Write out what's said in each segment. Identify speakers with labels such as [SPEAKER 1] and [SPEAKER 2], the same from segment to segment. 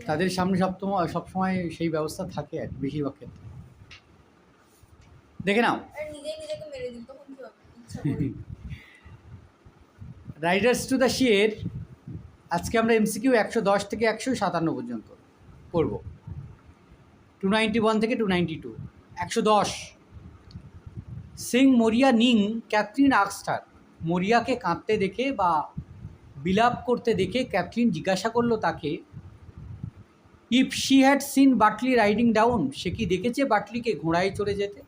[SPEAKER 1] তাদের সামনে সবসময় সেই ব্যবস্থা থাকে আর বেশিরভাগ ক্ষেত্রে। দেখে নাও, রাইডার্স টু দ্য শিয়ের আজকে আমরা এমসিকিউ 110 থেকে 157 পর্যন্ত করব, 291 থেকে 292। 110, সিং মরিয়া নিং ক্যাথরিন আকস্টার। মরিয়াকে কাঁদতে দেখে বা বিলাপ করতে দেখে ক্যাথরিন জিজ্ঞাসা করলো তাকে, if she had seen Bartley riding down, সে কি দেখেছে বাটলিকে ঘোড়ায় চড়ে যেতে।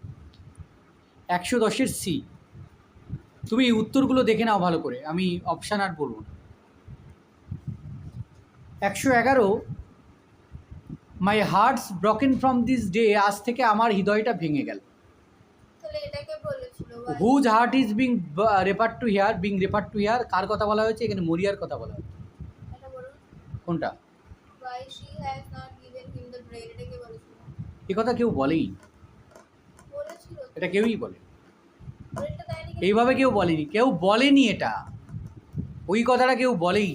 [SPEAKER 1] 110-এর সি। তুমি উত্তরগুলো দেখে নাও ভালো করে, আমি অপশান আর বলব না। 111, my heart's broken from this day, আজ থেকে আমার হৃদয়টা ভেঙে গেল। Whose heart is being refer to here, কার কথা বলা হয়েছে এখানে? মরিয়ার কথা বলা হয়েছে। কোনটা? এ কথা কেউ বলেই, এটা কেউই বলে, এইভাবে কেউ বলেনি, কেউ বলেনি এটা, ওই কথাটা কেউ বলেই।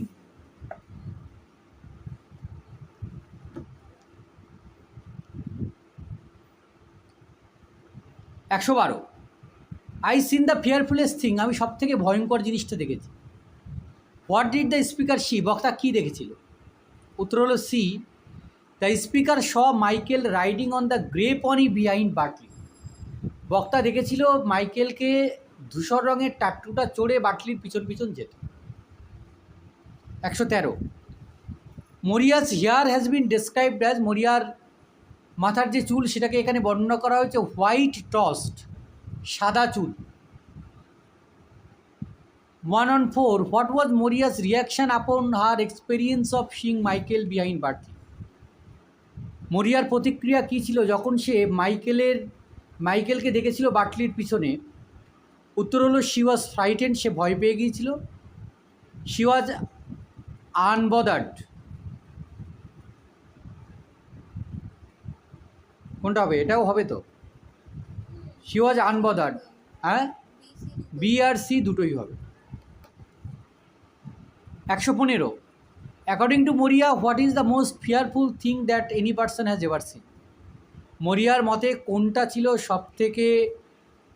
[SPEAKER 1] 112, I seen the fearfulest thing, আমি সব থেকে ভয়ঙ্কর জিনিসটা দেখেছি। What did the speaker see, বক্তা কী দেখেছিল? উত্তর হলো C, the speaker saw Michael riding on the grey pony behind Bartley. বক্তা দেখেছিল মাইকেলকে ধূসর রঙের টাট্টুটা চড়ে বাটলির পিছন পিছন যেত। 113, Maurya's hair has been described as, মরিয়ার মাথার যে চুল সেটাকে এখানে বর্ণনা করা হয়েছে হোয়াইট টস্ট, সাদা চুল। 114, what was Maurya's reaction upon her experience of seeing Michael behind Bartley. মরিয়ার প্রতিক্রিয়া কী ছিল যখন সে মাইকেলকে দেখেছিল বাটলির পিছনে? উত্তর হলো শি ওয়াজ ফ্রাইটেন্ড, সে ভয় পেয়ে গিয়েছিল। শি ওয়াজ আনবদার্ড, কোনটা হবে? এটাও হবে তো, শি ওয়াজ আনবদার্ড। হ্যাঁ, বি আর সি দুটোই হবে। 115, according to Maurya what is the most fearful thing that any person has ever seen. মরিয়ার মতে কোনটা ছিল সবথেকে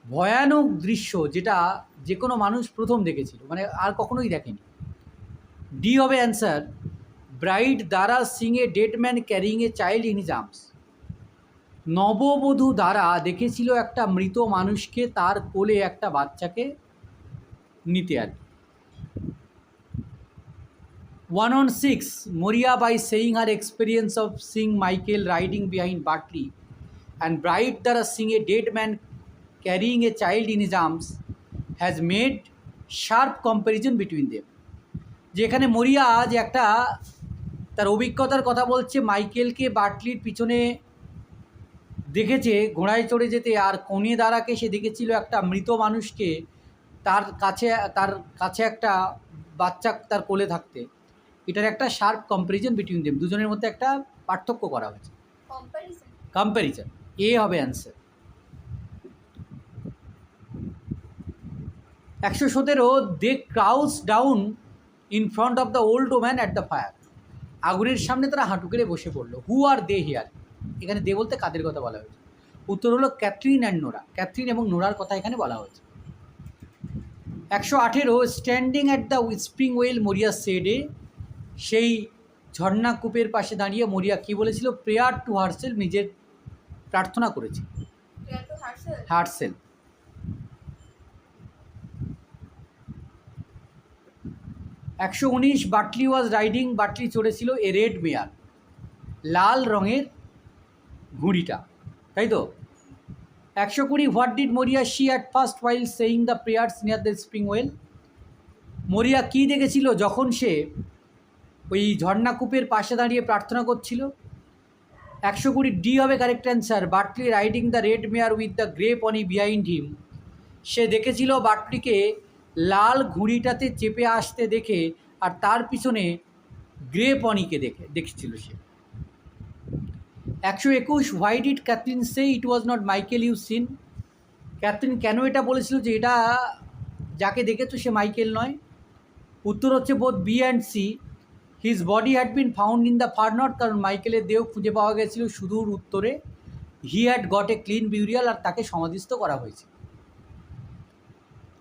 [SPEAKER 1] ভয়ানক দৃশ্য যেটা যে কোনো মানুষ প্রথম দেখেছিল, মানে আর কখনোই দেখেনি? ডি হবে অ্যান্সার, ব্রাইড দ্বারা seeing a dead man carrying a child in his arms. নববধূ দ্বারা দেখেছিল একটা মৃত মানুষকে তার কোলে একটা বাচ্চাকে নিতে আর কি। 116, Maurya by saying her experience of seeing Michael riding behind Bartley and bride দ্বারা seeing a dead man carrying a child in his arms has made sharp comparison between them. যেখানে মরিয়া যে একটা তার অভিজ্ঞতার কথা বলছে, মাইকেলকে বাটলির পিছনে দেখেছে ঘোড়ায় চড়ে যেতে, আর কনে দ্বারাকে সে দেখেছিল একটা মৃত মানুষকে তার কাছে একটা বাচ্চা তার কোলে থাকতে। এটার একটা শার্প কম্প্যারিজন বিটুইন দেম, দুজনের মধ্যে একটা পার্থক্য করা হয়েছে, কম্প্যারিজন। এ হবে answer. 117, they crouch down in front of the old woman at the fire. আগুনের সামনে তারা হাঁটু কেড়ে বসে পড়লো। হু আর দে হিয়ার, এখানে দে বলতে কাদের কথা বলা হয়েছে? উত্তর হলো ক্যাথরিন অ্যান্ড নোরা, ক্যাথরিন এবং নোরার কথা এখানে বলা হয়েছে। 118, standing at the spring well মরিয়া সেডে, সেই ঝর্ণা কূপের পাশে দাঁড়িয়ে মরিয়া কী বলেছিল? প্রেয়ার টু হারসেলফ, নিজের প্রার্থনা করেছে, herself. 119, Bartley was riding, Bartley চড়েছিল এ রেড মেয়ার, লাল রঙের ঘুড়িটা, তাই তো? 120, what did Maurya see at first while saying the prayers near the spring well. Maurya কী দেখেছিল যখন সে ওই ঝর্ণাকূপের পাশে দাঁড়িয়ে প্রার্থনা করছিল? 120, ডি হবে correct answer, Bartley riding the red mare with the grey pony behind him. সে দেখেছিল বাটলিকে লাল ঘুড়িটাতে চেপে আসতে দেখে, আর তার পিছনে গ্রে পনিকে দেখেছিল সে। 121, why did Cathleen say it was not Michael you seen. Cathleen কেন এটা বলেছিল যে এটা যাকে দেখেছো সে মাইকেল নয়? উত্তর হচ্ছে both B and C, his body had been found in the far north, কারণ মাইকেলের দেহ খুঁজে পাওয়া গেছিল সুদূর উত্তরে। He had got a clean burial, আর তাকে সমাধিস্থ করা হয়েছে।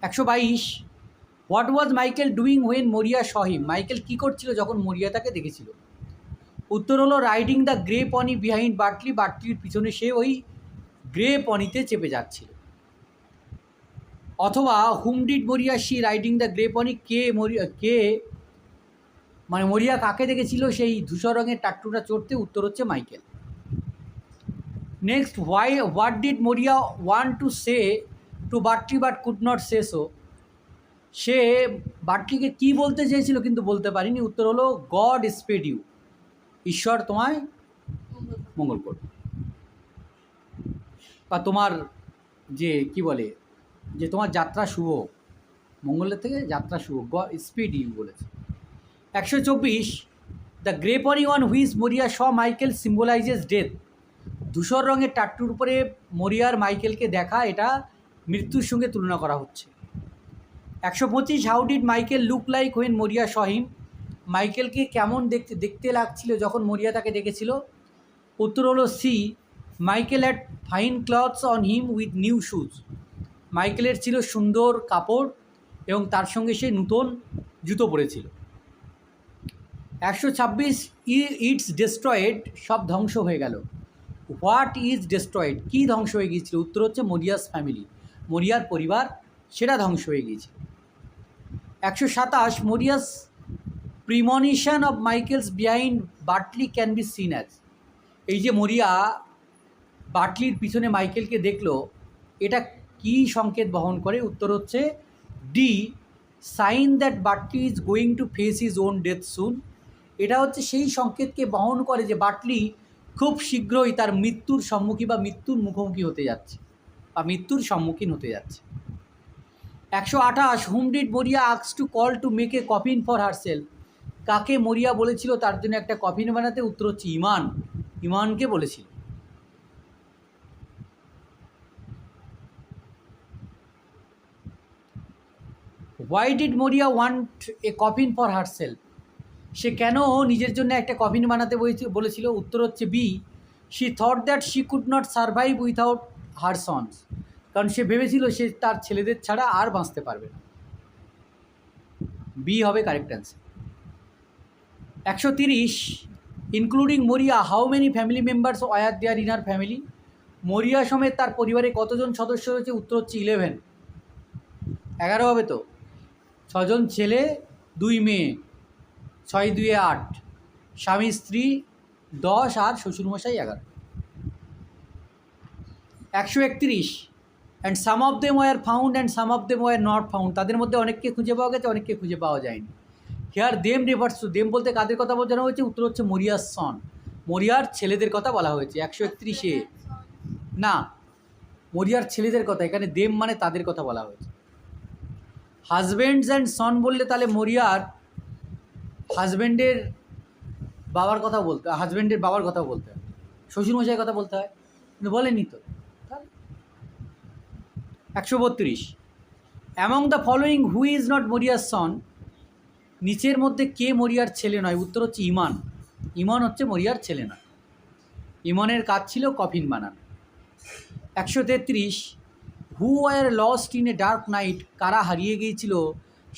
[SPEAKER 1] 122, what was Michael doing when Maurya saw him, Michael কী করছিল যখন মরিয়া তাকে দেখেছিল? উত্তর হলো riding the grey pony behind Bartley, বার্টলির পিছনে সে ওই গ্রে পনিতে চেপে যাচ্ছিল। অথবা whom did Maurya see riding the grey pony, মানে মরিয়া কাকে দেখেছিল সেই ধূসর রঙের টাট্টুটা চড়তে? উত্তর হচ্ছে Michael. Next, what did Maurya want to say to Bartley but could not say so, সে বার্টলিকে কী বলতে চেয়েছিল কিন্তু বলতে পারিনি? উত্তর হলো গড স্পেড ইউ, ঈশ্বর তোমায় মঙ্গল করবে, বা তোমার যে কি বলে যে তোমার যাত্রা শুভ, মঙ্গলের থেকে যাত্রা শুভ, গড স্পিড ইউ বলেছে। 124, দ্য গ্রে পনি অন হুইচ মরিয়া শ মাইকেল সিম্বলাইজেস ডেথ, ধূসর রঙের টাট্টুর উপরে মরিয়ার মাইকেলকে দেখা, এটা মৃত্যুর সঙ্গে তুলনা করা হচ্ছে। 125, how did Michael look like when মরিয়া শ হিম, মাইকেলকে কেমন দেখতে লাগছিল যখন মরিয়া তাকে দেখেছিল? উত্তর হলো C, Michael had fine clothes on him with new shoes, মাইকেলের ছিল সুন্দর কাপড় এবং তার সঙ্গে সে নূতন জুতো পরেছিল। 126, ইটস ডেস্ট্রয়েড, সব ধ্বংস হয়ে গেল। হোয়াট ইজ ডেস্ট্রয়েড, কী ধ্বংস হয়ে গিয়েছিল? উত্তর হচ্ছে মরিয়াস ফ্যামিলি, মরিয়ার পরিবার, সেটা ধ্বংস হয়ে গিয়েছিল। 127, Maurya's premonition of Michael's behind Bartley can be seen as, এই যে মরিয়া বার্টলির পিছনে মাইকেলকে দেখলো, এটা কি সংকেত বহন করে? উত্তর হচ্ছে D, sign that Bartley is going to face his own death soon, এটা হচ্ছে সেই সংকেতকে বহন করে যে বার্টলি খুব শীঘ্রই তার মৃত্যুর সম্মুখীন বা মৃত্যুর মুখোমুখি হতে যাচ্ছে বা মৃত্যুর সম্মুখীন হতে যাচ্ছে। 128, হুম ডিড মরিয়া ask to call to make a coffin for herself, কাকে মরিয়া বলেছিল তার জন্য একটা কফিন বানাতে? উত্তর হচ্ছে ইমান, ইমানকে বলেছিল। Why did Maurya want a coffin for herself, সে কেন নিজের জন্য একটা কফিন বানাতে বলেছিল? উত্তর হচ্ছে B, she thought that she could not survive without her sons, কারণ সে ভেবেছিল সে তার ছেলেদের ছাড়া আর বাঁচতে পারবে না। বি হবে correct answer. 130, including Maurya how many family members were there in her family, Maurya সমেত তার পরিবারে কতজন সদস্য রয়েছে? উত্তর হচ্ছে 11, 11 হবে তো, 6 জন ছেলে 2 মেয়ে, 6 2 8, স্বামী স্ত্রী 10 আর শ্বশুরমশাই 11। 131, and some of them were found and some of them were not found, তাদের মধ্যে অনেককে খুঁজে পাওয়া গেছে, অনেককে খুঁজে পাওয়া যায়নি। Here them refers to, them বলতে কাদের কথা বোঝানো হয়েছে? উত্তর হচ্ছে মরিয়ার সন, মরিয়ার ছেলেদের কথা বলা হয়েছে। 131-এ না, মরিয়ার ছেলেদের কথা, এখানে দেম মানে তাদের কথা বলা হয়েছে। হাজব্যান্ডস অ্যান্ড সন বললে তাহলে মরিয়ার হাজব্যান্ডের বাবার কথা বলতে, হাজব্যান্ডের বাবার কথা বলতে হয়, শ্বশুরমশাইয়ের কথা বলতে হয়, কিন্তু বলেনি তো। 132, among the following who is not মরিয়ার সন, নিচের মধ্যে কে মরিয়ার ছেলে নয়? উত্তর হচ্ছে ইমান, ইমান হচ্ছে মরিয়ার ছেলে নয়, ইমানের কাজ ছিল কফিন বানানো। 133, who were lost in a dark night, কারা হারিয়ে গিয়েছিল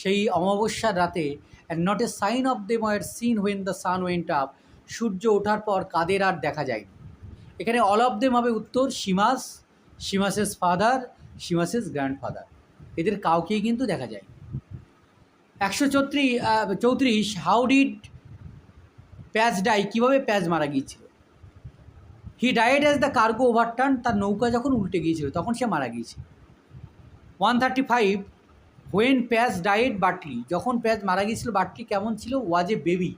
[SPEAKER 1] সেই অমাবস্যার রাতে। And not a sign of them were seen when the sun went up, সূর্য ওঠার পর কাদের আর দেখা যায়। এখানে অল অফ দেম হবে উত্তর, সীমাস, সীমাসেস ফাদার, সীমাসেস গ্র্যান্ডফাদার, এদের কাউকেই কিন্তু দেখা যায়। 134, হাউ ডিড প্যাজ ডাই, কীভাবে প্যাজ মারা গিয়েছিল? He died as the cargo overturn, তার নৌকা যখন উল্টে গিয়েছিল তখন সে মারা গিয়েছিল। 135, হোয়েন প্যাজ ডায়েড বার্টলি, যখন প্যাজ মারা গিয়েছিল বার্টলি কেমন ছিল? ওয়াজ এ বেবি,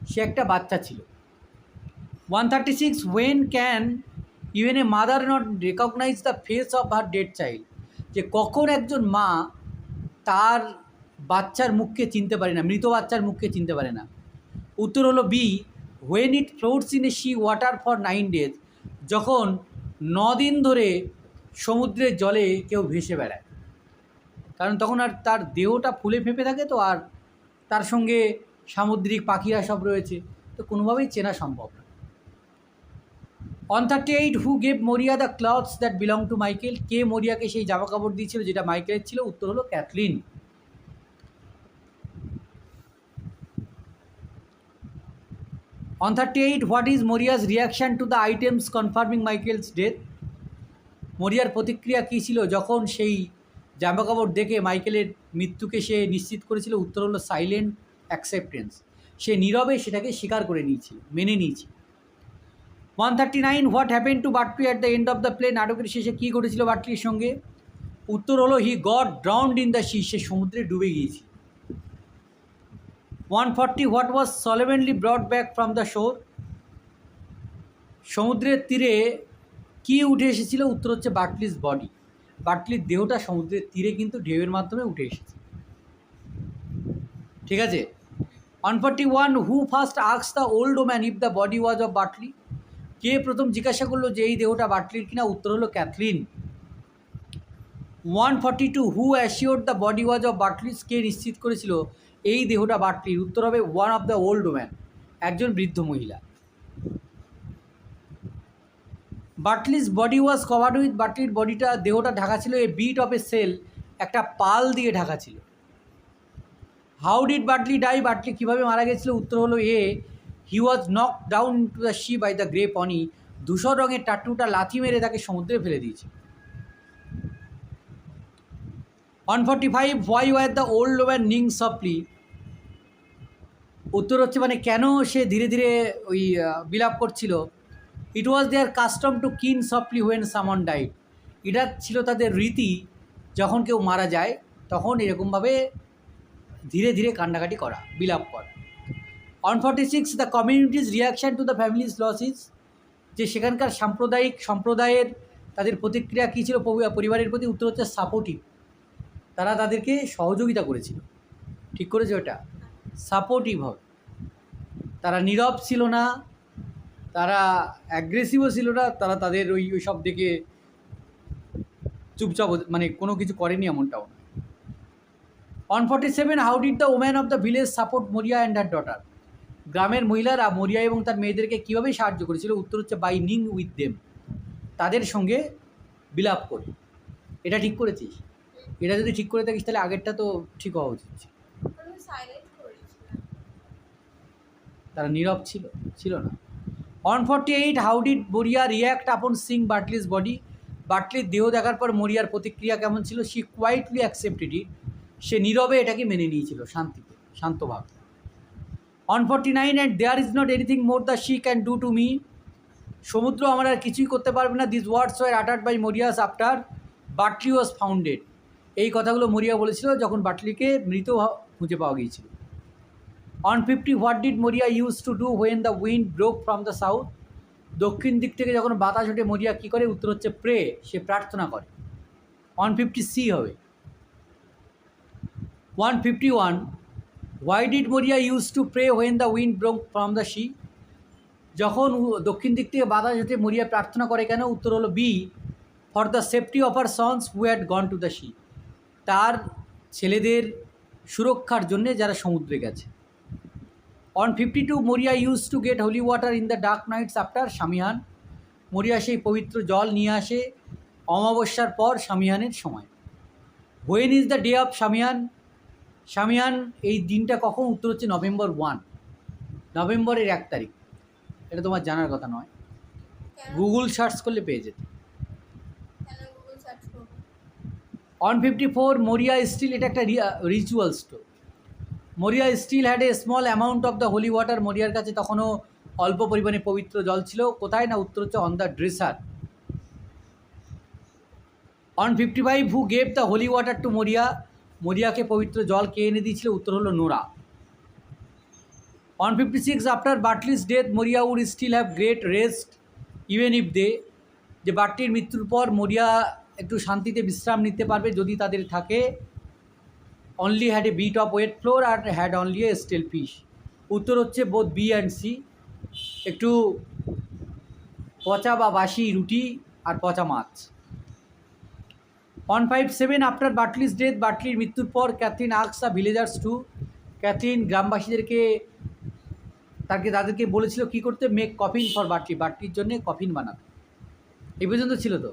[SPEAKER 1] সে একটা বাচ্চা ছিল। 136, when can even a mother not recognise the face of her dead child, যে কখন একজন মা তার বাচ্চার মুখকে চিনতে পারে না, মৃত বাচ্চার মুখকে চিনতে পারে না? উত্তর হলো B, when it floats in a sea water for 9 days, যখন 9 দিন ধরে সমুদ্রের জলে কেউ ভেসে বেড়ায়, কারণ তখন আর তার দেহটা ফুলে ফেঁপে থাকে তো, আর তার সঙ্গে সামুদ্রিক পাখিরা সব রয়েছে, তো কোনোভাবেই চেনা সম্ভব না। On 38, who gave Maurya the clothes that belong to Michael? কে মরিয়াকে সেই জামা কাপড় দিয়েছিল যেটা মাইকেলের ছিল? উত্তর হলো Cathleen. On 38, what is Maurya's reaction to the items confirming Michael's death? মরিয়ার প্রতিক্রিয়া কী ছিল যখন সেই জামা কাপড় দেখে মাইকেলের মৃত্যুকে সে নিশ্চিত করেছিল? উত্তর হলো সাইলেন্ট অ্যাকসেপ্টেন্স। সে নীরবে সেটাকে স্বীকার করে নিয়েছিল, মেনে নিয়েছিল। 139, what happen to Bartley at the end of the play? নাটকের শেষে কী ঘটেছিল বাটলির সঙ্গে? উত্তর হলো he got drowned in the sea. সে সমুদ্রে ডুবে গিয়েছিল। 140, what was solemnly brought back from the shore? সমুদ্রের তীরে কি উঠে এসেছিল? উত্তর হচ্ছে বাটলিস বডি। বাটলির দেহটা সমুদ্রের তীরে কিন্তু ঢেউয়ের মাধ্যমে উঠে এসেছে। ঠিক আছে। 141, হু ফার্স্ট আক্স the old woman if the body was of Bartley? কে প্রথম জিজ্ঞাসা করলো যে এই দেহটা বাটলির কিনা? উত্তর হলো Cathleen. 142, who assured the body was of Bartley's? কে নিশ্চিত করেছিল এই দেহটা বাটলির? উত্তর হবে one of the old woman, একজন বৃদ্ধ মহিলা। Bartley's body was covered with? বাটলির বডিটা, দেহটা ঢাকা ছিল a bit of a sail, একটা পাল দিয়ে ঢাকা ছিল। How did Bartley die? Bartley কীভাবে মারা গেছিল? উত্তর হলো A, he was knock down to the sea by the grey পনি। ধূসর রঙের টাট্টুটা লাথি মেরে তাকে সমুদ্রে ফেলে দিয়েছে। 145, why were the old woman Ning softly? উত্তর হচ্ছে মানে কেন সে ধীরে ধীরে ওই বিলাপ করছিল? ইট ওয়াজ দেয়ার কাস্টম টু কিন সফটলি হোয়েন সামন ডাইড। এটা ছিল তাদের রীতি, যখন কেউ মারা যায় তখন এরকমভাবে ধীরে ধীরে কান্নাকাটি করা, বিলাপ করা। 146, the communities reaction to the families losses? যে সেখানকার সম্প্রদায়ের তাদের প্রতিক্রিয়া কী ছিল পরিবারের প্রতি? উত্তর হচ্ছে সাপোর্টিভ। তারা তাদেরকে সহযোগিতা করেছিল। ঠিক করেছে ওটা, সাপোর্টিভ হবে। তারা নীরব ছিল না, তারা অ্যাগ্রেসিভও ছিল না, তারা তাদের ওই সব দেখে চুপচাপ মানে কোনো কিছু করেনি এমনটাও না। 147, how did the woman of the village support মরিয়া অ্যান্ড হার ডটার? গ্রামের মহিলারা মরিয়া এবং তার মেয়েদেরকে কীভাবে সাহায্য করেছিল? উত্তর হচ্ছে বাই নিং উইথ দেম, তাদের সঙ্গে বিলাপ করে। এটা ঠিক করেছিস? এটা যদি ঠিক করে থাকিস তাহলে আগেরটা তো ঠিক হওয়া উচিত ছিল। তারা নীরব ছিল না। 148, হাউ ডিড মরিয়া রিয়্যাক্ট আপন সিং বাটলিস বডি? বাটলির দেহ দেখার পর মরিয়ার প্রতিক্রিয়া কেমন ছিল? She quietly accepted it. সে নীরবে এটাকে মেনে নিয়েছিল, শান্তভাবে। 149, and there is not anything more the sea can do to me? সমুদ্র আমার আর কিছুই করতে পারবে না। This words were uttered by Maurya's after Bartley was founded. এই কথাগুলো মরিয়া বলেছিল যখন বাটলিকে মৃত খুঁজে পাওয়া গিয়েছিল। 150, what did Maurya use to do when the wind broke from the south? দক্ষিণ দিক থেকে যখন বাতাস ওঠে মরিয়া কী করে? উত্তর হচ্ছে প্রে, সে প্রার্থনা করে। 150C হবে। 151, why did Maurya use to pray when the wind broke from the sea? যখন দক্ষিণ দিক থেকে বাতাস ওঠে মরিয়া প্রার্থনা করে কেন? উত্তর হলো B, for the safety of her sons who had gone to the sea. তার ছেলেদের সুরক্ষার জন্যে যারা সমুদ্রে গেছে। 152, Maurya use to get holy water in the dark nights after Samhain? Maurya সেই পবিত্র জল নিয়ে আসে অমাবস্যার পর শামিয়ানের সময়। When is the day of Samhain? Samhain এই দিনটা কখন? উত্তর হচ্ছে নভেম্বর 1, নভেম্বরের 1 তারিখ। এটা তোমার জানার কথা নয়, গুগল সার্চ করলে পেয়ে যেতে। 154, মরিয়া স্টিল, এটা একটা ritual store. Maurya still had a small amount of the holy water? মরিয়ার কাছে তখনও অল্প পরিমাণে পবিত্র জল ছিল। কোথায়? না, উত্তর হচ্ছে on the dresser. 155, who gave the holy water to Maurya? মরিয়াকে পবিত্র জল কে এনে দিয়েছিল? উত্তর হলো Nora. 156, after Bartley's death Maurya would still have great rest even if they? যে বাটলির মৃত্যুর পর মরিয়া একটু শান্তিতে বিশ্রাম নিতে পারবে যদি তাদের থাকে। Only had a bit of wet flour or had only a stale fish? উত্তর হচ্ছে বোথ বি অ্যান্ড সি, একটু পচা বা বাসি রুটি আর পচা মাছ। 157, আফটার বাটলিস ডেথ, বাটলির মৃত্যুর পর ক্যাথরিন আক্স দ্য ভিলেজার্স টু? ক্যাথরিন গ্রামবাসীদেরকে তাদেরকে বলেছিল কি করতে, মেক কফিন ফর বাটলি, বাটলির জন্যে কফিন বানাতে। এই পর্যন্ত ছিল তো।